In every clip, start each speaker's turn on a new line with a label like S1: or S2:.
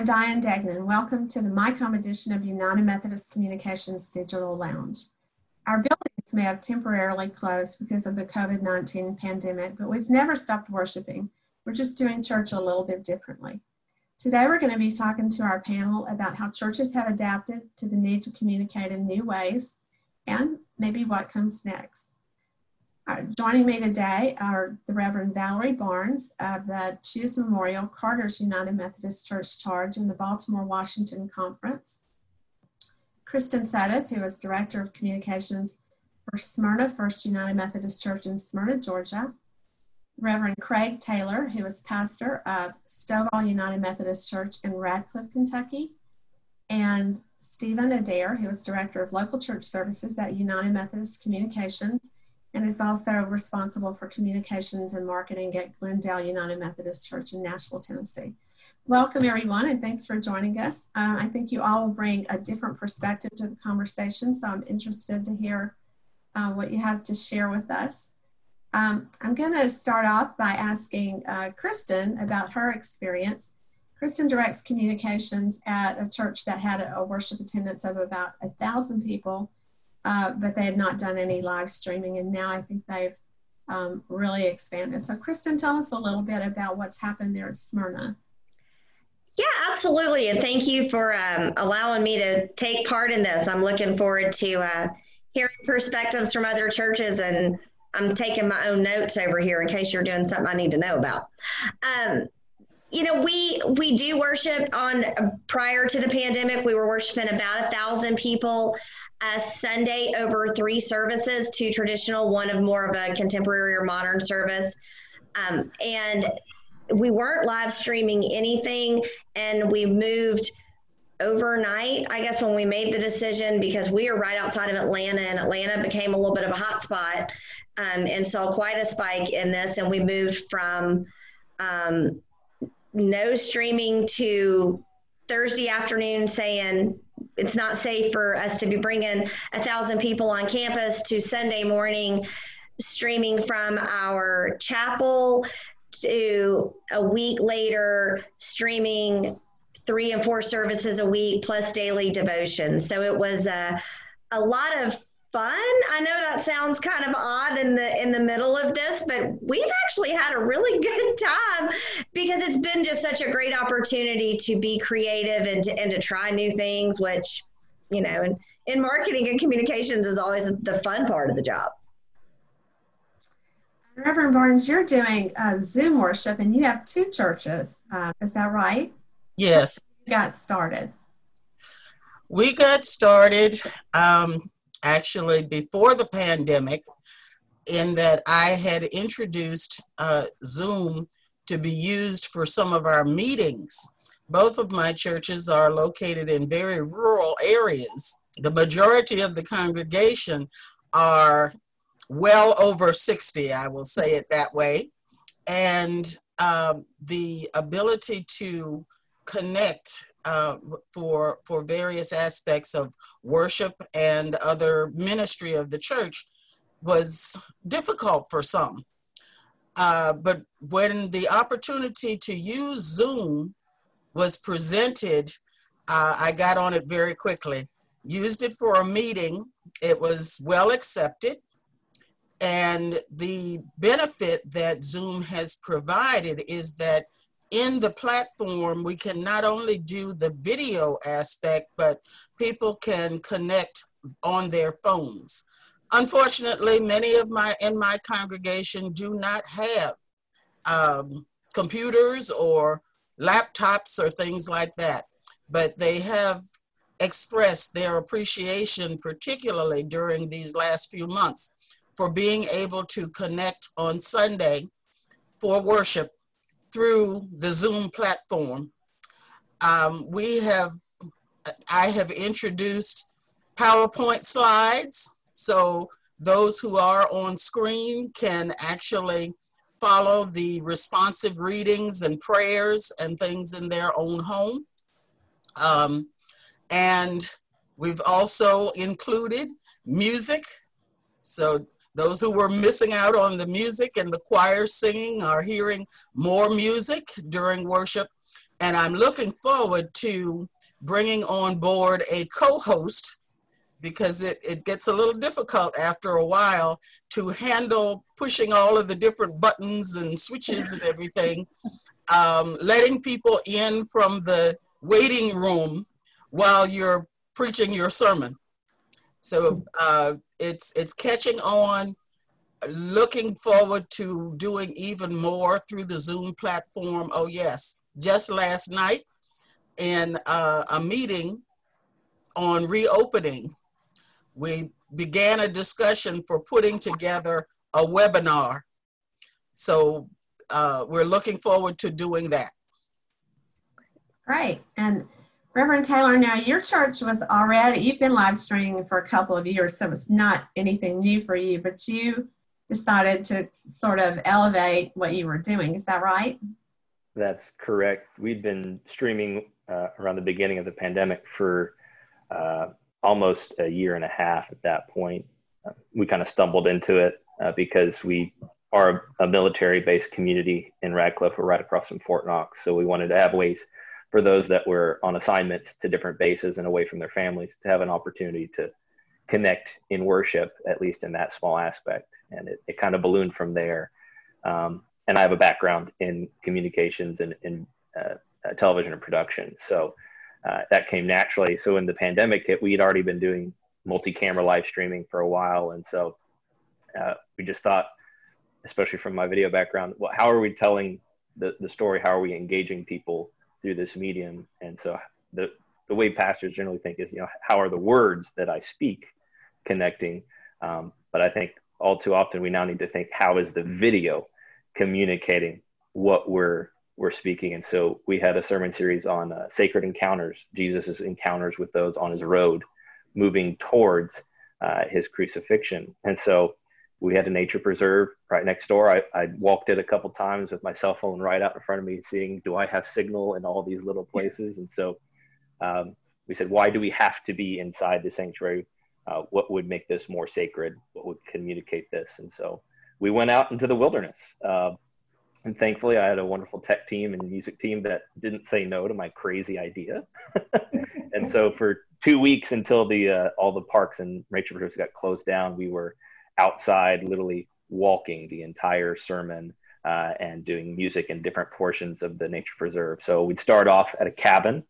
S1: I'm Diane Degnan. Welcome to the MyCom edition of United Methodist Communications Digital Lounge. Our buildings may have temporarily closed because of the COVID-19 pandemic, but we've never stopped worshiping. We're just doing church a little bit differently. Today, we're going to be talking to our panel about how churches have adapted to the need to communicate in new ways and maybe what comes next. Joining me today are the Reverend Valerie Barnes of the Choose Memorial Carter's United Methodist Church Charge in the Baltimore, Washington Conference, Kristen Sadeth, who is Director of Communications for Smyrna First United Methodist Church in Smyrna, Georgia, Reverend Rev Taylor, who is pastor of Stovall United Methodist Church in Radcliffe, Kentucky, and Stephen Adair, who is Director of Local Church Services at United Methodist Communications, and is also responsible for communications and marketing at Glendale United Methodist Church in Nashville, Tennessee. Welcome, everyone, and thanks for joining us. I think you all will bring a different perspective to the conversation, so I'm interested to hear what you have to share with us. I'm going to start off by asking Kristen about her experience. Kristen directs communications at a church that had a worship attendance of about 1,000 people, but they had not done any live streaming, and now I think they've really expanded. So Kristen, tell us a little bit about what's happened there at Smyrna.
S2: Yeah, absolutely, and thank you for allowing me to take part in this. I'm looking forward to hearing perspectives from other churches, and I'm taking my own notes over here in case you're doing something I need to know about. You know, we do worship on, prior to the pandemic, we were worshiping about 1,000 people a Sunday over 3 services, 2 traditional, one of more of a contemporary or modern service. And we weren't live streaming anything, and we moved overnight, I guess, when we made the decision, because we are right outside of Atlanta, and Atlanta became a little bit of a hot spot, and saw quite a spike in this, and we moved from no streaming to Thursday afternoon saying it's not safe for us to be bringing 1,000 people on campus, to Sunday morning streaming from our chapel, to a week later streaming 3 and 4 services a week plus daily devotion. So it was a lot of fun. I know that sounds kind of odd in the middle of this, but we've actually had a really good time because it's been just such a great opportunity to be creative and to try new things, which, you know, in marketing and communications is always the fun part of the job.
S1: Reverend Barnes, you're doing Zoom worship, and you have 2 churches. Is that right?
S3: Yes.
S1: You got started.
S3: We got started actually before the pandemic, in that I had introduced Zoom to be used for some of our meetings. Both of my churches are located in very rural areas. The majority of the congregation are well over 60, I will say it that way. And the ability to connect for various aspects of worship and other ministry of the church was difficult for some. But when the opportunity to use Zoom was presented, I got on it very quickly. Used it for a meeting. It was well accepted. And the benefit that Zoom has provided is that in the platform, we can not only do the video aspect, but people can connect on their phones. Unfortunately, many of in my congregation do not have computers or laptops or things like that, but they have expressed their appreciation, particularly during these last few months, for being able to connect on Sunday for worship through the Zoom platform. I have introduced PowerPoint slides, so those who are on screen can actually follow the responsive readings and prayers and things in their own home. And we've also included music. So those who were missing out on the music and the choir singing are hearing more music during worship. And I'm looking forward to bringing on board a co-host, because it gets a little difficult after a while to handle pushing all of the different buttons and switches and everything, letting people in from the waiting room while you're preaching your sermon. So it's catching on. Looking forward to doing even more through the Zoom platform. Oh yes, just last night in a meeting on reopening, we began a discussion for putting together a webinar. So we're looking forward to doing that.
S1: Great. And Reverend Taylor, now your church was already, you've been live streaming for a couple of years, so it's not anything new for you, but you decided to sort of elevate what you were doing. Is that right?
S4: That's correct. We'd been streaming around the beginning of the pandemic for almost a year and a half at that point. We kind of stumbled into it because we are a military-based community in Radcliffe. We're right across from Fort Knox. So we wanted to have ways for those that were on assignments to different bases and away from their families to have an opportunity to connect in worship, at least in that small aspect. And it kind of ballooned from there. And I have a background in communications and in television and production. So that came naturally. So in the pandemic, we'd already been doing multi-camera live streaming for a while. And so we just thought, especially from my video background, well, how are we telling the story? How are we engaging people through this medium? And so the way pastors generally think is, how are the words that I speak connecting? But I think all too often we now need to think, how is the video communicating what we're speaking? And so we had a sermon series on sacred encounters, Jesus's encounters with those on his road, moving towards his crucifixion. And so we had a nature preserve right next door. I walked it a couple times with my cell phone right out in front of me, seeing, do I have signal in all these little places? And so we said, why do we have to be inside the sanctuary? What would make this more sacred? What would communicate this? And so we went out into the wilderness. And thankfully, I had a wonderful tech team and music team that didn't say no to my crazy idea. And so for 2 weeks until all the parks and nature preserves got closed down, we were outside literally walking the entire sermon and doing music in different portions of the nature preserve. So we'd start off at a cabin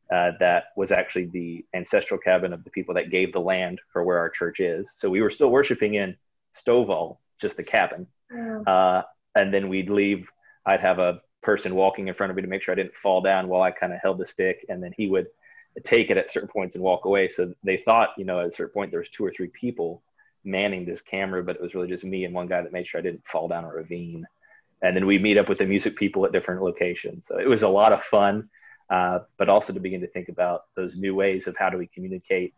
S4: that was actually the ancestral cabin of the people that gave the land for where our church is. So we were still worshiping in Stovall, just the cabin. And then we'd leave. I'd have a person walking in front of me to make sure I didn't fall down while I kind of held the stick. And then he would take it at certain points and walk away. So they thought, at a certain point, there was 2 or 3 people manning this camera, but it was really just me and one guy that made sure I didn't fall down a ravine. And then we meet up with the music people at different locations. So it was a lot of fun, but also to begin to think about those new ways of how do we communicate.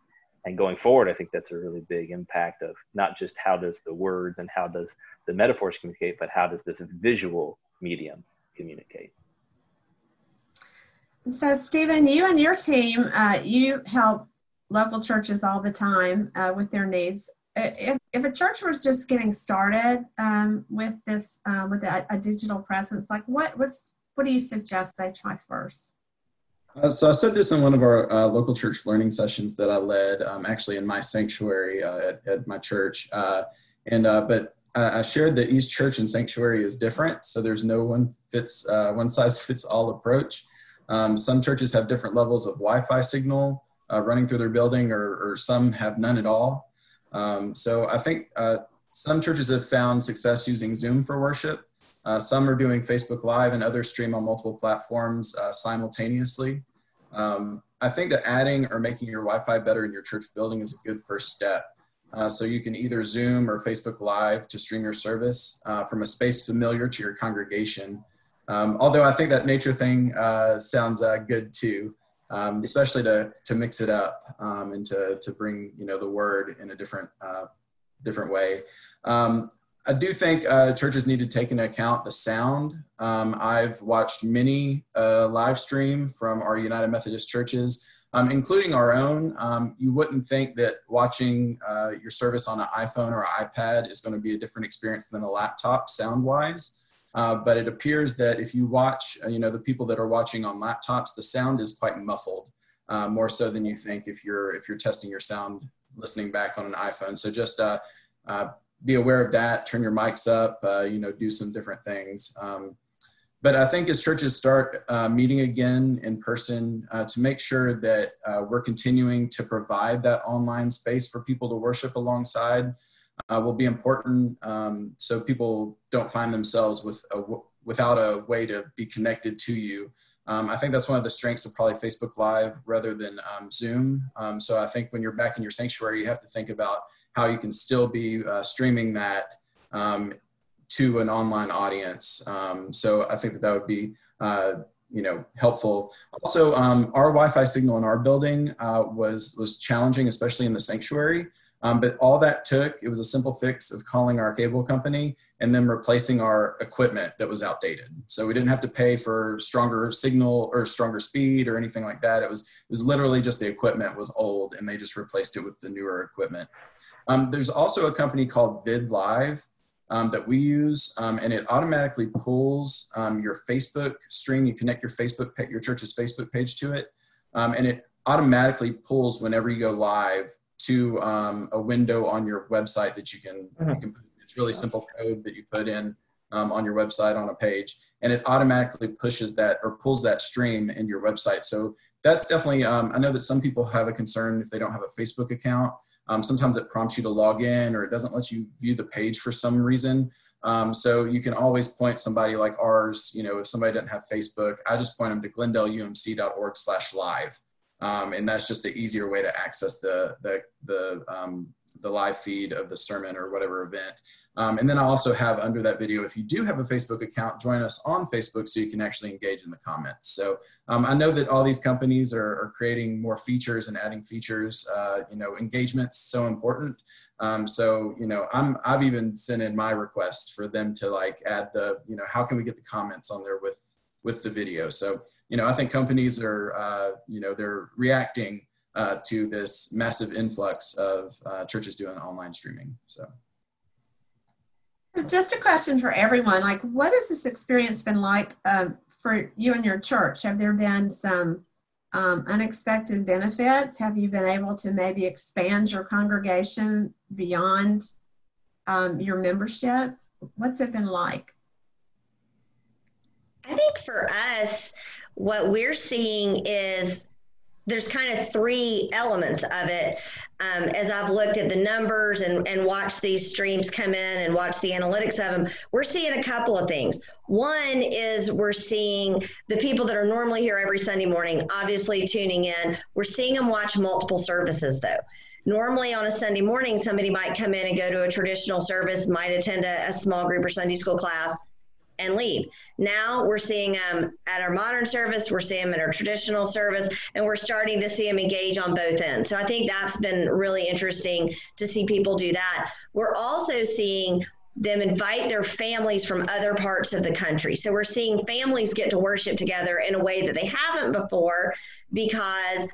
S4: And going forward, I think that's a really big impact of not just how does the words and how does the metaphors communicate, but how does this visual medium communicate?
S1: So Stephen, you and your team, you help local churches all the time with their needs. If a church was just getting started with this, with a digital presence, like what do you suggest they try first?
S5: So I said this in one of our local church learning sessions that I led, actually in my sanctuary at my church. But I shared that each church and sanctuary is different. So there's no one size fits all approach. Some churches have different levels of Wi-Fi signal running through their building, or some have none at all. So I think some churches have found success using Zoom for worship. Some are doing Facebook Live, and others stream on multiple platforms simultaneously. I think that adding or making your Wi-Fi better in your church building is a good first step. So you can either Zoom or Facebook Live to stream your service from a space familiar to your congregation. Although I think that nature thing sounds good too, especially to mix it up and to bring the word in a different way. I do think churches need to take into account the sound. I've watched many live stream from our United Methodist churches, including our own. You wouldn't think that watching your service on an iPhone or iPad is going to be a different experience than a laptop sound-wise. But it appears that if you watch, the people that are watching on laptops, the sound is quite muffled, more so than you think if you're testing your sound listening back on an iPhone. So just be aware of that, turn your mics up, do some different things. But I think as churches start meeting again in person, to make sure that we're continuing to provide that online space for people to worship alongside will be important, so people don't find themselves without a way to be connected to you. I think that's one of the strengths of probably Facebook Live rather than Zoom. So I think when you're back in your sanctuary, you have to think about how you can still be streaming that to an online audience. So I think that would be helpful. Also, our Wi-Fi signal in our building was challenging, especially in the sanctuary. But all that took, it was a simple fix of calling our cable company and then replacing our equipment that was outdated. So we didn't have to pay for stronger signal or stronger speed or anything like that. It was literally just the equipment was old and they just replaced it with the newer equipment. There's also a company called VidLive that we use, and it automatically pulls your Facebook stream. You connect your church's Facebook page to it, and it automatically pulls whenever you go live to a window on your website that you can it's really simple code that you put in on your website on a page, and it automatically pushes that or pulls that stream in your website. So that's definitely, I know that some people have a concern if they don't have a Facebook account. Sometimes it prompts you to log in or it doesn't let you view the page for some reason. So you can always point somebody like ours, if somebody doesn't have Facebook, I just point them to glendaleumc.org/live. And that's just an easier way to access the live feed of the sermon or whatever event. And then I also have under that video, if you do have a Facebook account, join us on Facebook so you can actually engage in the comments. So I know that all these companies are creating more features and adding features. Engagement's so important. I've even sent in my request for them to add how can we get the comments on there with the video. So, I think companies are, they're reacting to this massive influx of churches doing online streaming. So.
S1: Just a question for everyone. What has this experience been like for you and your church? Have there been some unexpected benefits? Have you been able to maybe expand your congregation beyond your membership? What's it been like?
S2: I think for us, what we're seeing is there's kind of three elements of it. As I've looked at the numbers and watched these streams come in and watched the analytics of them, we're seeing a couple of things. One is we're seeing the people that are normally here every Sunday morning, obviously tuning in. We're seeing them watch multiple services though. Normally on a Sunday morning, somebody might come in and go to a traditional service, might attend a small group or Sunday school class, and leave. Now we're seeing them at our modern service, we're seeing them at our traditional service, and we're starting to see them engage on both ends. So I think that's been really interesting to see people do that. We're also seeing them invite their families from other parts of the country. So we're seeing families get to worship together in a way that they haven't before because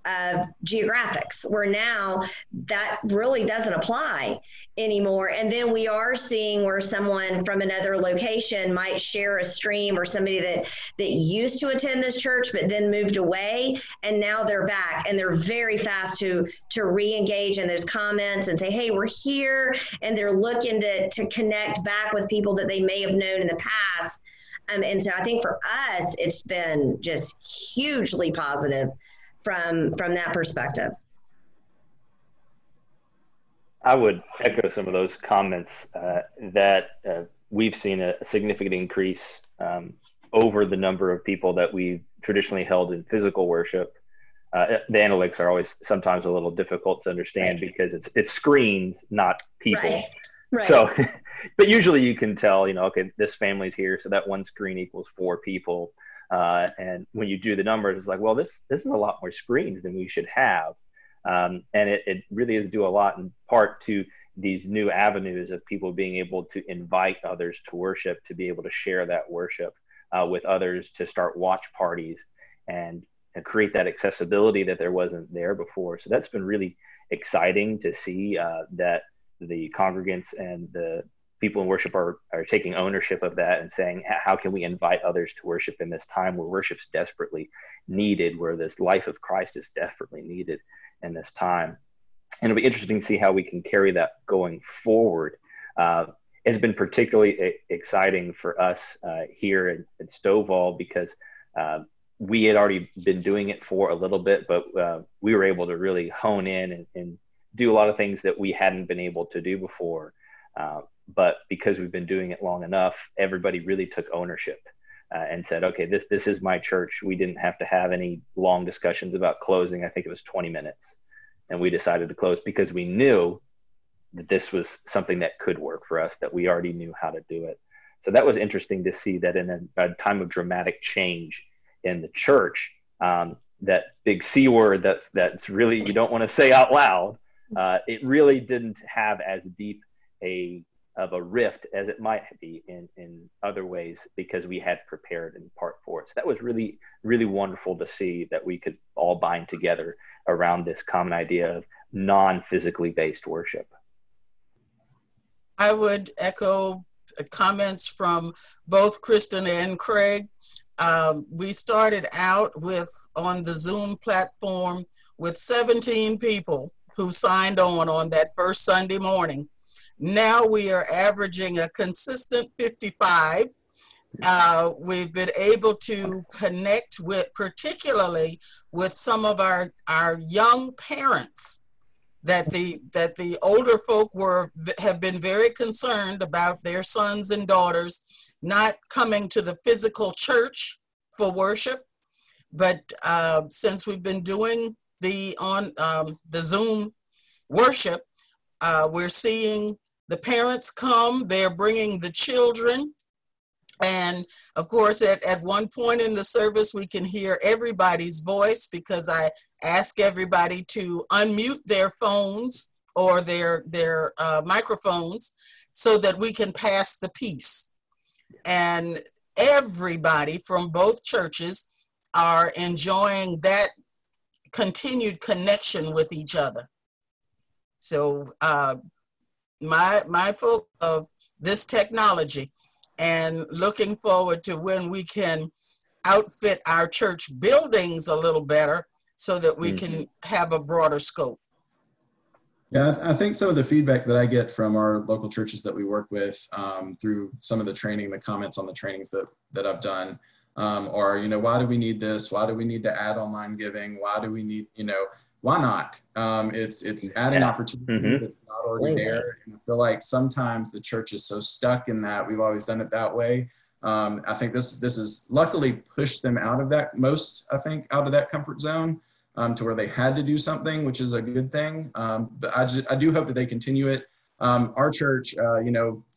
S2: of geographics, where now that really doesn't apply anymore. And then we are seeing where someone from another location might share a stream, or somebody that used to attend this church but then moved away, and now they're back and they're very fast to re-engage in those comments and say, hey, we're here, and they're looking to connect back with people that they may have known in the past. And so I think for us, it's been just hugely positive from that perspective.
S4: I would echo some of those comments that we've seen a significant increase over the number of people that we've traditionally held in physical worship. The analytics are always sometimes a little difficult to understand because it's screens, not people. Right. So, but usually you can tell, okay, this family's here, so that one screen equals 4 people. And when you do the numbers, it's like, well, this is a lot more screens than we should have. And it really is due a lot in part to these new avenues of people being able to invite others to worship, to be able to share that worship with others, to start watch parties and create that accessibility that there wasn't there before. So that's been really exciting to see that the congregants and the people in worship are taking ownership of that and saying, how can we invite others to worship in this time where worship's desperately needed, where this life of Christ is desperately needed in this time. And it'll be interesting to see how we can carry that going forward. It's been particularly exciting for us here in Stovall because we had already been doing it for a little bit, but we were able to really hone in and do a lot of things that we hadn't been able to do before. But because we've been doing it long enough, everybody really took ownership and said, okay, this is my church. We didn't have to have any long discussions about closing. I think it was 20 minutes. And we decided to close because we knew that this was something that could work for us, that we already knew how to do it. So that was interesting to see that in a time of dramatic change in the church, that big C word that's really, you don't want to say out loud, it really didn't have as deep of a rift as it might be in other ways because we had prepared in part for it. So that was really, really wonderful to see that we could all bind together around this common idea of non-physically based worship.
S3: I would echo comments from both Kristen and Craig. We started out on the Zoom platform with 17 people who signed on that first Sunday morning. Now we are averaging a consistent 55. We've been able to connect particularly with some of our young parents that the older folk have been very concerned about their sons and daughters not coming to the physical church for worship. But since we've been doing the Zoom worship, we're seeing the parents come, they're bringing the children. And of course, at one point in the service, we can hear everybody's voice because I ask everybody to unmute their phones or their microphones so that we can pass the peace. And everybody from both churches are enjoying that continued connection with each other. So my folk of this technology and looking forward to when we can outfit our church buildings a little better so that we can have a broader scope.
S5: Yeah, I think some of the feedback that I get from our local churches that we work with through some of the training, the comments on the trainings that I've done are, why do we need this? Why do we need to add online giving? Why do we need, why not? It's adding opportunity that's not already there. And I feel like sometimes the church is so stuck in that we've always done it that way. I think this is luckily pushed them out of that out of that comfort zone to where they had to do something, which is a good thing. But I do hope that they continue it. Our church, a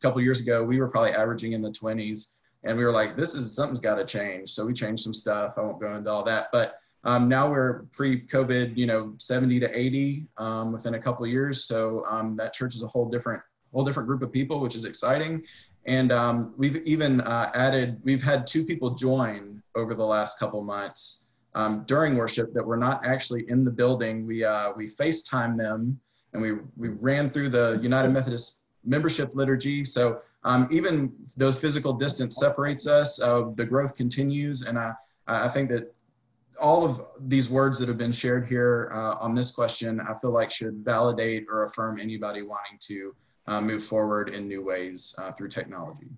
S5: couple of years ago, we were probably averaging in the 20s. And we were like, something's got to change. So we changed some stuff. I won't go into all that. But now we're pre-COVID, 70 to 80 within a couple of years. So that church is a whole different group of people, which is exciting. And we've even we've had 2 people join over the last couple months during worship that were not actually in the building. We FaceTimed them and we ran through the United Methodist membership liturgy. So even though physical distance separates us, the growth continues. And I think that all of these words that have been shared here on this question, I feel like should validate or affirm anybody wanting to move forward in new ways through technology.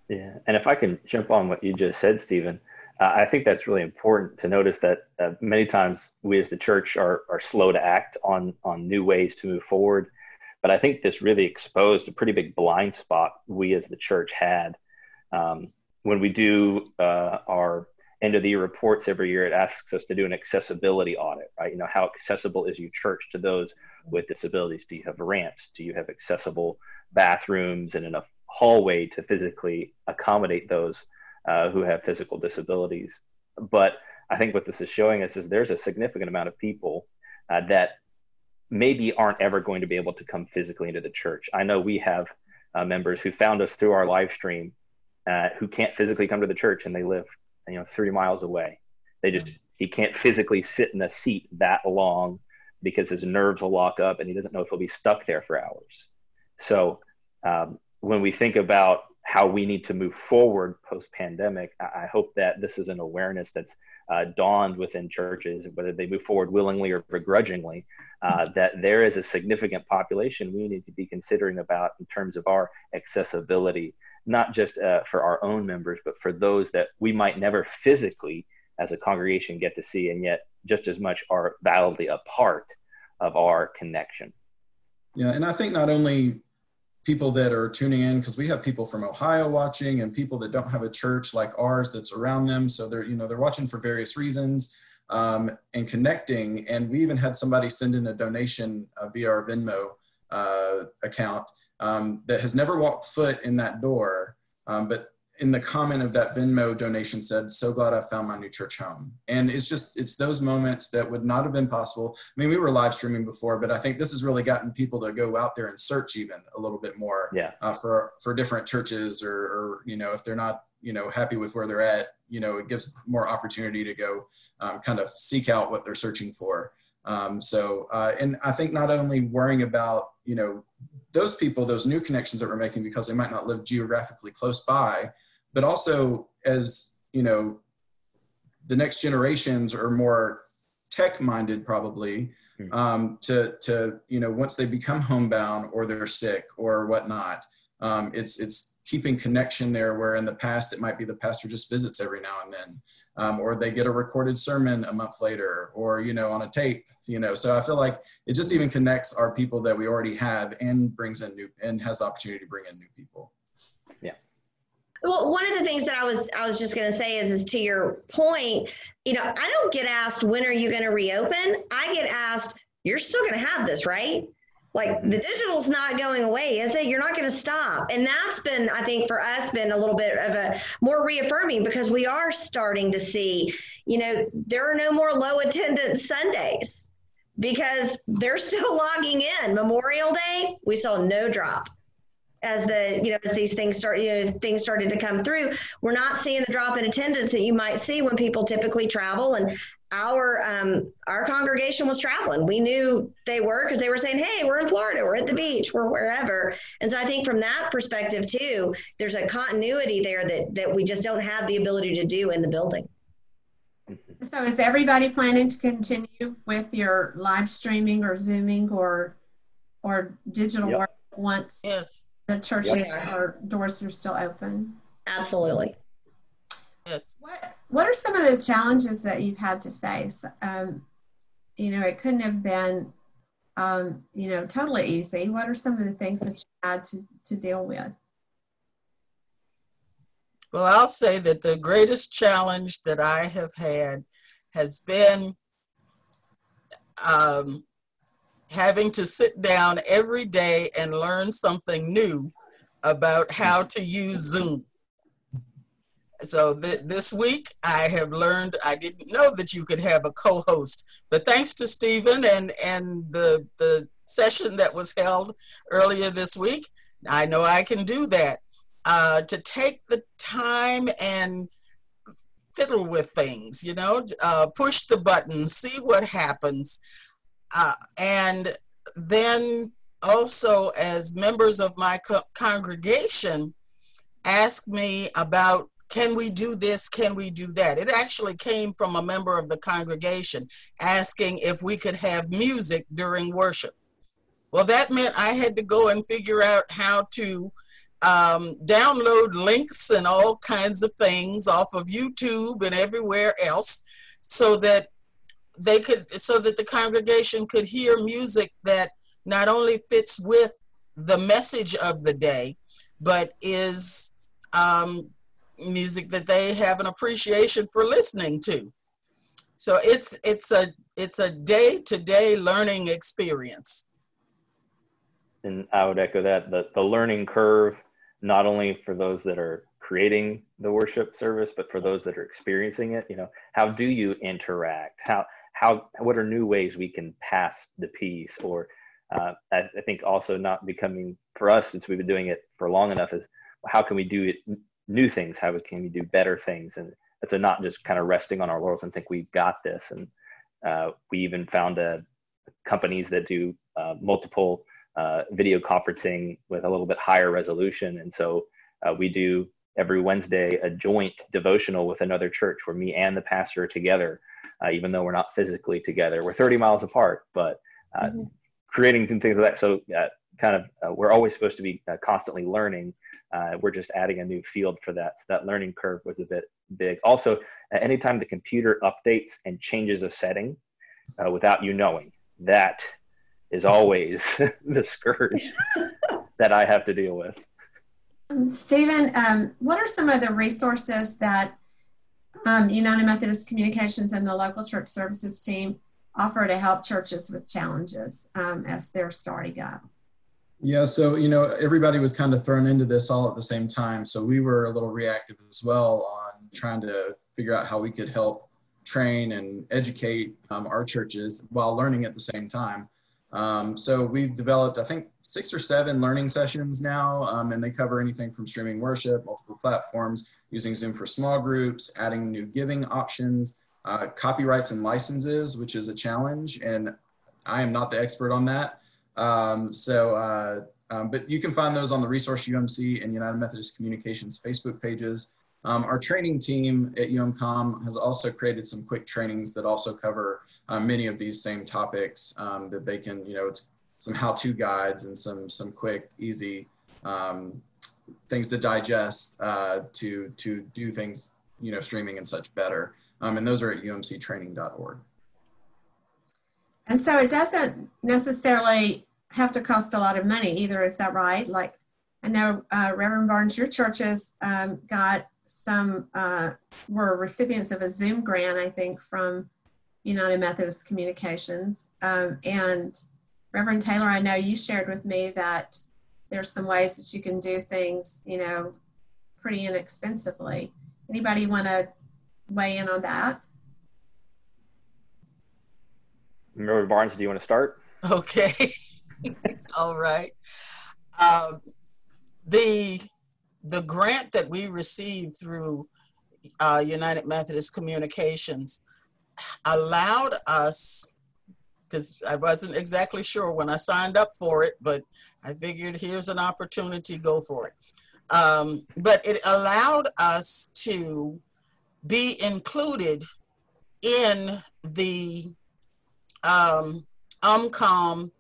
S4: Yeah, and if I can jump on what you just said, Stephen, I think that's really important to notice that many times we as the church are slow to act on new ways to move forward. But I think this really exposed a pretty big blind spot we as the church had. When we do our end of the year reports every year, it asks us to do an accessibility audit, right? How accessible is your church to those with disabilities? Do you have ramps? Do you have accessible bathrooms and enough hallway to physically accommodate those who have physical disabilities? But I think what this is showing us is there's a significant amount of people that maybe aren't ever going to be able to come physically into the church. I know we have members who found us through our live stream who can't physically come to the church, and they live 3 miles away. He can't physically sit in a seat that long because his nerves will lock up and he doesn't know if he'll be stuck there for hours. So when we think about how we need to move forward post-pandemic, I hope that this is an awareness that's dawned within churches, whether they move forward willingly or begrudgingly, that there is a significant population we need to be considering about in terms of our accessibility, not just for our own members, but for those that we might never physically as a congregation get to see, and yet just as much are validly a part of our connection.
S5: Yeah, and I think not only people that are tuning in, because we have people from Ohio watching and people that don't have a church like ours that's around them. So they're watching for various reasons and connecting. And we even had somebody send in a donation via our Venmo account that has never walked foot in that door. But in the comment of that Venmo donation said, "So glad I found my new church home." And it's those moments that would not have been possible. I mean, we were live streaming before, but I think this has really gotten people to go out there and search even a little bit more for different churches or, if they're not, happy with where they're at, it gives more opportunity to go kind of seek out what they're searching for. And I think not only worrying about, those people, those new connections that we're making because they might not live geographically close by, but also as, the next generations are more tech-minded probably, to once they become homebound or they're sick or whatnot, it's keeping connection there, where in the past it might be the pastor just visits every now and then, or they get a recorded sermon a month later, or on a tape. So I feel like it just even connects our people that we already have and brings in and has the opportunity to bring in new people.
S4: Yeah.
S2: Well, one of the things that I was just going to say is to your point, I don't get asked, when are you going to reopen? I get asked, you're still going to have this, right? Like, the digital's not going away, is it? You're not going to stop. And that's been, I think for us, been a little bit of a more reaffirming, because we are starting to see, there are no more low attendance Sundays because they're still logging in. Memorial Day, we saw no drop. As as these things things started to come through, we're not seeing the drop in attendance that you might see when people typically travel. And our congregation was traveling. We knew they were, because they were saying, "Hey, we're in Florida, we're at the beach, we're wherever." And so I think from that perspective too, there's a continuity there that we just don't have the ability to do in the building.
S1: So is everybody planning to continue with your live streaming or Zooming or digital work once the churches or doors are still open?
S2: Absolutely.
S3: Yes.
S1: What are some of the challenges that you've had to face? It couldn't have been, totally easy. What are some of the things that you had to deal with?
S3: Well, I'll say that the greatest challenge that I have had has been having to sit down every day and learn something new about how to use Zoom. So this week I have learned, I didn't know that you could have a co-host, but thanks to Stephen and the session that was held earlier this week, I know I can do that. To take the time and fiddle with things, push the button, see what happens. And then also, as members of my congregation ask me about, can we do this? Can we do that? It actually came from a member of the congregation asking if we could have music during worship. Well, that meant I had to go and figure out how to download links and all kinds of things off of YouTube and everywhere else so that the congregation could hear music that not only fits with the message of the day, but is music that they have an appreciation for listening to. So it's a day-to-day learning experience.
S4: And I would echo that, the learning curve, not only for those that are creating the worship service, but for those that are experiencing it. How do you interact? What are new ways we can pass the piece? Or I think also not becoming, for us, since we've been doing it for long enough, is how can we do it, new things? How can we do better things? And it's not just kind of resting on our laurels and think we've got this. And we even found companies that do multiple video conferencing with a little bit higher resolution. And so we do every Wednesday a joint devotional with another church where me and the pastor are together, even though we're not physically together. We're 30 miles apart, but creating things like that. So we're always supposed to be constantly learning. We're just adding a new field for that. So that learning curve was a bit big. Also, anytime the computer updates and changes a setting without you knowing, that is always the scourge that I have to deal with.
S1: Stephen, what are some of the resources that United Methodist Communications and the local church services team offer to help churches with challenges as they're starting up?
S5: Yeah, so, everybody was kind of thrown into this all at the same time. So we were a little reactive as well on trying to figure out how we could help train and educate our churches while learning at the same time. So we've developed, I think, 6 or 7 learning sessions now, and they cover anything from streaming worship, multiple platforms, using Zoom for small groups, adding new giving options, copyrights and licenses, which is a challenge, and I am not the expert on that. But you can find those on the Resource UMC and United Methodist Communications Facebook pages. Our training team at MyCom has also created some quick trainings that also cover many of these same topics that they can, it's some how-to guides and some quick, easy things to digest to do things, streaming and such better. And those are at umctraining.org.
S1: And so it doesn't necessarily have to cost a lot of money either, is that right? Like, I know Reverend Barnes, your churches got some, were recipients of a Zoom grant, I think, from United Methodist Communications. And Reverend Taylor, I know you shared with me that there's some ways that you can do things, pretty inexpensively. Anybody want to weigh in on that?
S4: Reverend Barnes, do you want to start?
S3: Okay. All right. The grant that we received through United Methodist Communications allowed us, because I wasn't exactly sure when I signed up for it, but I figured here's an opportunity, go for it. But it allowed us to be included in the MyCom,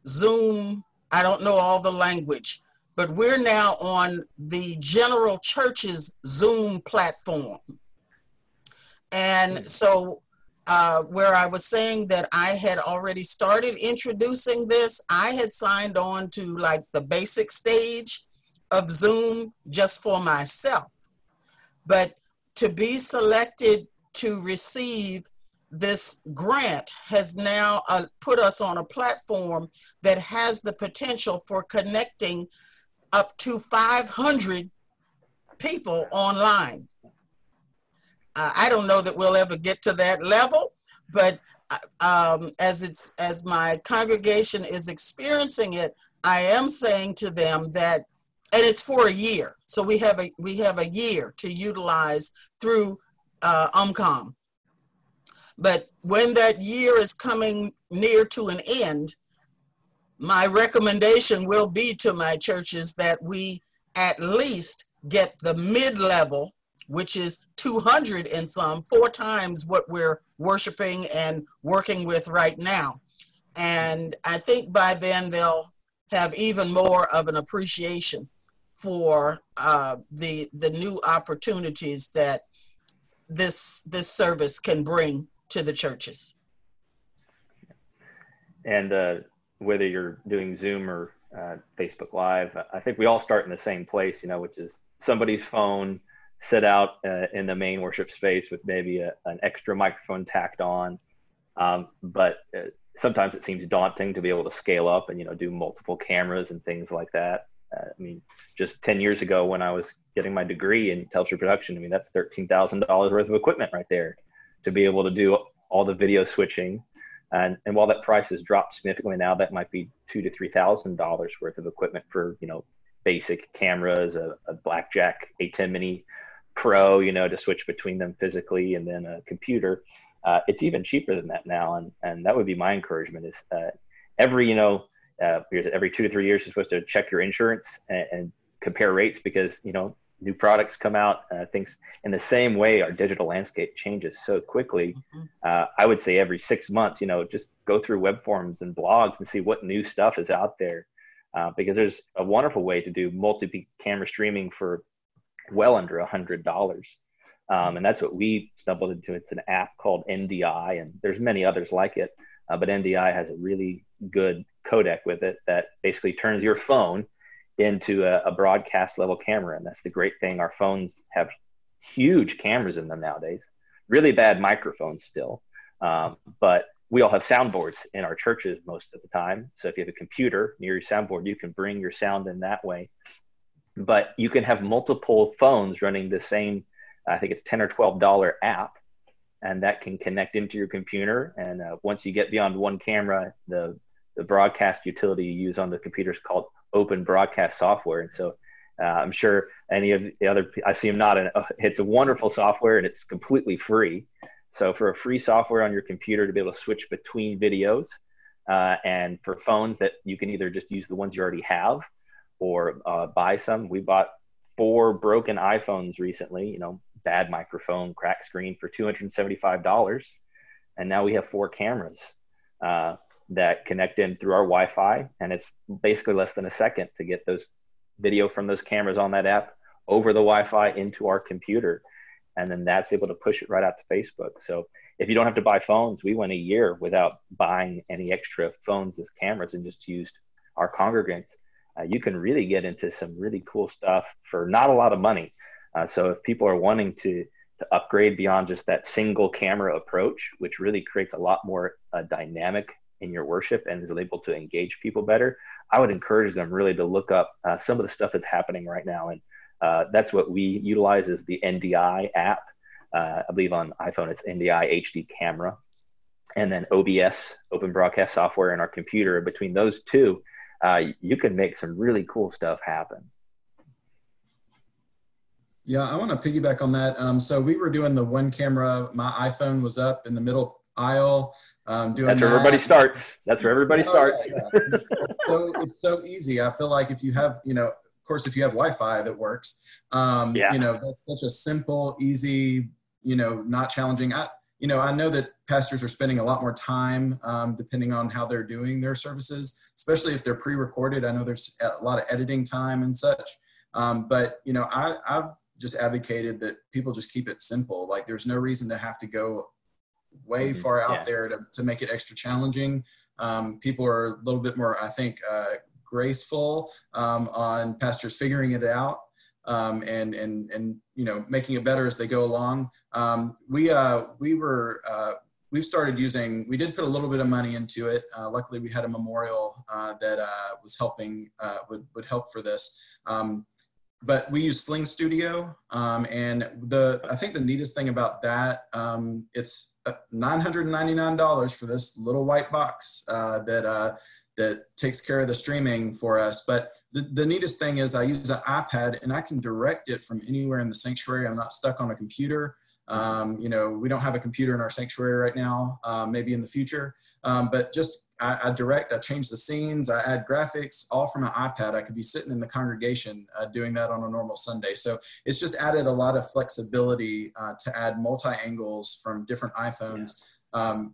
S3: Zoom, I don't know all the language, but we're now on the general church's Zoom platform. And so where I was saying that I had already started introducing this, I had signed on to like the basic stage of Zoom just for myself. But to be selected to receive this grant has now put us on a platform that has the potential for connecting up to 500 people online. I don't know that we'll ever get to that level, but as my congregation is experiencing it, I am saying to them that, and it's for a year, so we have a year to utilize through MyCom. But when that year is coming near to an end, my recommendation will be to my churches that we at least get the mid-level, which is 200 and some, 4 times what we're worshiping and working with right now. And I think by then they'll have even more of an appreciation for the new opportunities that this service can bring to the churches.
S4: And whether you're doing Zoom or Facebook Live, I think we all start in the same place, which is somebody's phone, sit out in the main worship space with maybe an extra microphone tacked on. But sometimes it seems daunting to be able to scale up and, do multiple cameras and things like that. Just 10 years ago when I was getting my degree in television production, that's $13,000 worth of equipment right there to be able to do all the video switching. And while that price has dropped significantly now, that might be $2,000 to $3,000 worth of equipment for, basic cameras, a Blackjack 810 Mini Pro, to switch between them physically, and then a computer. It's even cheaper than that now. And that would be my encouragement is every, because every 2 to 3 years you're supposed to check your insurance and compare rates, because, you know, new products come out, things in the same way. Our digital landscape changes so quickly. I would say every 6 months, you know, just go through web forums and blogs and see what new stuff is out there. Because there's a wonderful way to do multi-camera streaming for well under $100. And that's what we stumbled into. It's an app called NDI, and there's many others like it. But NDI has a really good codec with it that basically turns your phone into a broadcast level camera. And that's the great thing. Our phones have huge cameras in them nowadays, really bad microphones still. But we all have soundboards in our churches most of the time. So if you have a computer near your soundboard, you can bring your sound in that way. But you can have multiple phones running the same, I think it's $10 or $12 app, and that can connect into your computer. And once you get beyond one camera, the broadcast utility you use on the computer is called open broadcast software. And so I'm sure any of the other, I see them nodding, it's a wonderful software and it's completely free. So for a free software on your computer to be able to switch between videos, and for phones that you can either just use the ones you already have or buy some. We bought 4 broken iPhones recently, you know, bad microphone, cracked screen, for $275. And now we have 4 cameras that connect in through our Wi-Fi. And it's basically less than a second to get those video from those cameras on that app over the Wi-Fi into our computer. And then that's able to push it right out to Facebook. So if you don't have to buy phones, we went a year without buying any extra phones as cameras and just used our congregants. You can really get into some really cool stuff for not a lot of money. So if people are wanting to upgrade beyond just that single camera approach, which really creates a lot more dynamic in your worship and is able to engage people better, I would encourage them really to look up some of the stuff that's happening right now. And that's what we utilize, is the NDI app. I believe on iPhone it's NDI HD camera, and then OBS, open broadcast software, in our computer. Between those two, you can make some really cool stuff happen.
S5: Yeah, I want to piggyback on that. So we were doing the one camera. My iPhone was up in the middle aisle. Doing
S4: That's where everybody starts. That's where everybody starts.
S5: Yeah. It's so easy. I feel like if you have, you know, of course, if you have Wi-Fi that works, you know, that's such a simple, easy, you know, not challenging. I know that pastors are spending a lot more time depending on how they're doing their services, especially if they're pre-recorded. I know there's a lot of editing time and such. But, you know, I've just advocated that people just keep it simple. Like, there's no reason to have to go way far out there to make it extra challenging. People are a little bit more, I think, graceful on pastors figuring it out and you know, making it better as they go along. We've started using, we did put a little bit of money into it. Luckily we had a memorial that was helping, would help for this. But we use Sling Studio, and I think the neatest thing about that, it's $999 for this little white box that takes care of the streaming for us. But the neatest thing is I use an iPad and I can direct it from anywhere in the sanctuary. I'm not stuck on a computer. You know, we don't have a computer in our sanctuary right now, maybe in the future, but just I change the scenes, I add graphics, all from an iPad. I could be sitting in the congregation doing that on a normal Sunday. So it's just added a lot of flexibility to add multi-angles from different iPhones,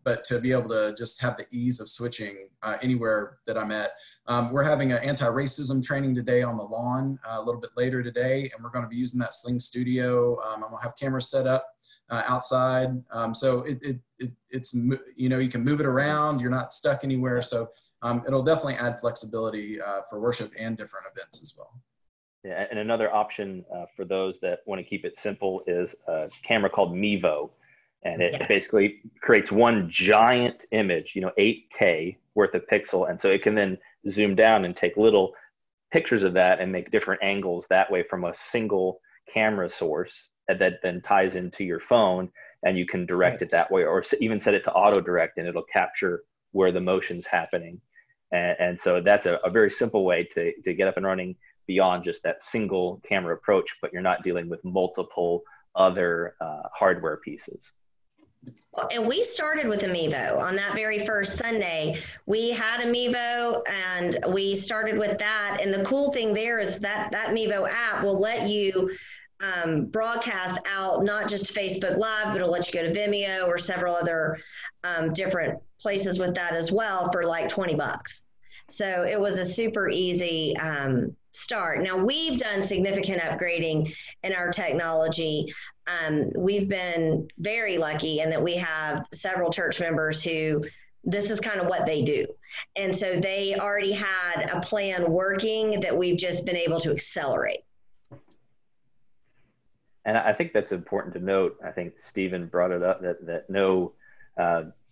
S5: but to be able to just have the ease of switching anywhere that I'm at. We're having an anti-racism training today on the lawn a little bit later today, and we're going to be using that Sling Studio. I'm going to have cameras set up outside. So it's, you know, you can move it around. You're not stuck anywhere. So it'll definitely add flexibility for worship and different events as well.
S4: Yeah, and another option for those that want to keep it simple is a camera called MIMO. And it basically creates one giant image, you know, 8K worth of pixel. And so it can then zoom down and take little pictures of that and make different angles that way from a single camera source that then ties into your phone, and you can direct it that way, or even set it to auto direct and it'll capture where the motion's happening. And so that's a very simple way to get up and running beyond just that single camera approach, but you're not dealing with multiple other hardware pieces.
S2: And we started with a MIMO on that very first Sunday. We had a MIMO and we started with that. And the cool thing there is that that MIMO app will let you broadcast out not just Facebook Live, but it'll let you go to Vimeo or several other different places with that as well for like $20. So it was a super easy start. Now we've done significant upgrading in our technology. We've been very lucky in that we have several church members who this is kind of what they do. And so they already had a plan working that we've just been able to accelerate.
S4: And I think that's important to note. I think Stephen brought it up that no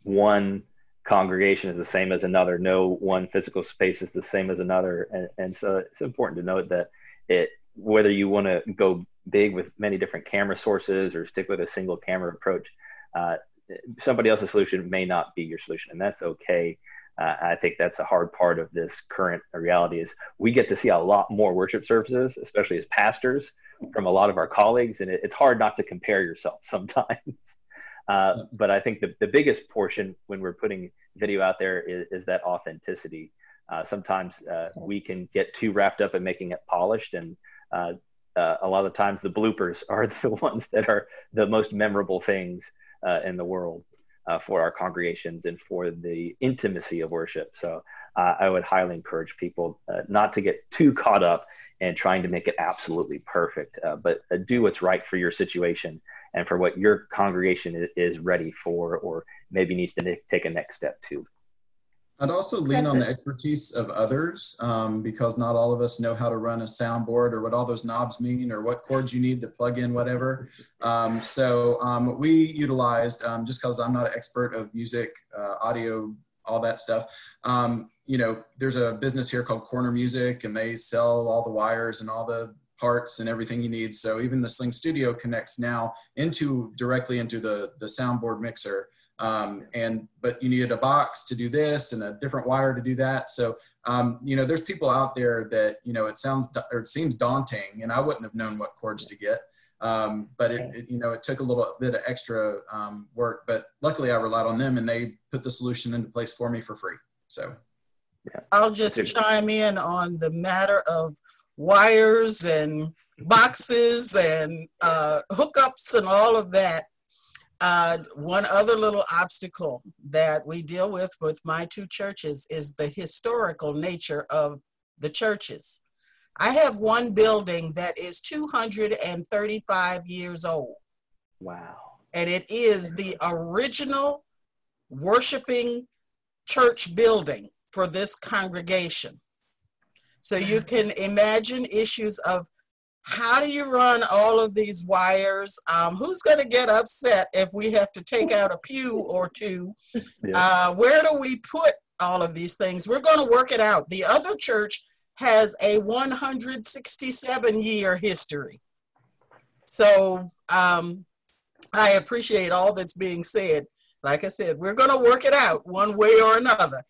S4: one congregation is the same as another. No one physical space is the same as another. And so it's important to note that whether you want to go big with many different camera sources or stick with a single camera approach, somebody else's solution may not be your solution, and that's okay. I think that's a hard part of this current reality is we get to see a lot more worship services, especially as pastors, from a lot of our colleagues, and it's hard not to compare yourself sometimes. But I think the biggest portion when we're putting video out there is that authenticity. Sometimes we can get too wrapped up in making it polished, and a lot of times the bloopers are the ones that are the most memorable things in the world for our congregations and for the intimacy of worship. So I would highly encourage people not to get too caught up in trying to make it absolutely perfect, but do what's right for your situation and for what your congregation is ready for, or maybe needs to take a next step to.
S5: I'd also lean on the expertise of others because not all of us know how to run a soundboard or what all those knobs mean or what chords you need to plug in, whatever. So we utilized, just because I'm not an expert of music, audio, all that stuff, you know, there's a business here called Corner Music, and they sell all the wires and all the parts and everything you need. So even the Sling Studio connects now directly into the soundboard mixer. But you needed a box to do this and a different wire to do that. So, you know, there's people out there that, you know, it seems daunting, and I wouldn't have known what chords to get. But you know, it took a little bit of extra work, but luckily I relied on them and they put the solution into place for me for free. So
S3: yeah. I'll just chime in on the matter of wires and boxes and hookups and all of that. One other little obstacle that we deal with my two churches is the historical nature of the churches. I have one building that is 235 years old.
S4: Wow.
S3: And it is the original worshiping church building for this congregation. So you can imagine issues of how do you run all of these wires? Who's going to get upset if we have to take out a pew or two? Yeah. Where do we put all of these things? We're going to work it out. The other church has a 167-year history. So I appreciate all that's being said. Like I said, we're going to work it out one way or another.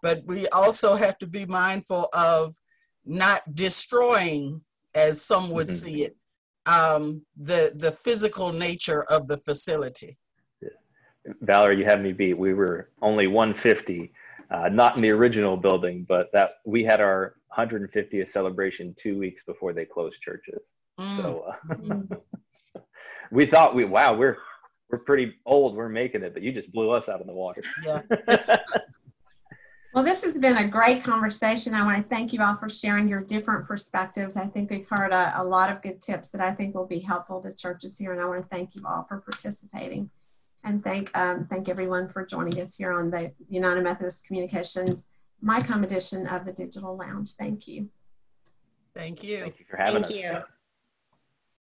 S3: But we also have to be mindful of not destroying, as some would see it, the physical nature of the facility.
S4: Valerie, you had me beat. We were only 150, not in the original building, but that we had our 150th celebration 2 weeks before they closed churches. So we thought wow, we're pretty old, we're making it, but you just blew us out of the water.
S3: Yeah.
S1: Well, this has been a great conversation. I want to thank you all for sharing your different perspectives. I think we've heard a lot of good tips that I think will be helpful to churches here, and I want to thank you all for participating. And thank everyone for joining us here on the United Methodist Communications MyCom edition of the Digital Lounge. Thank you.
S3: Thank you.
S4: Thank you for having us.
S2: Thank you.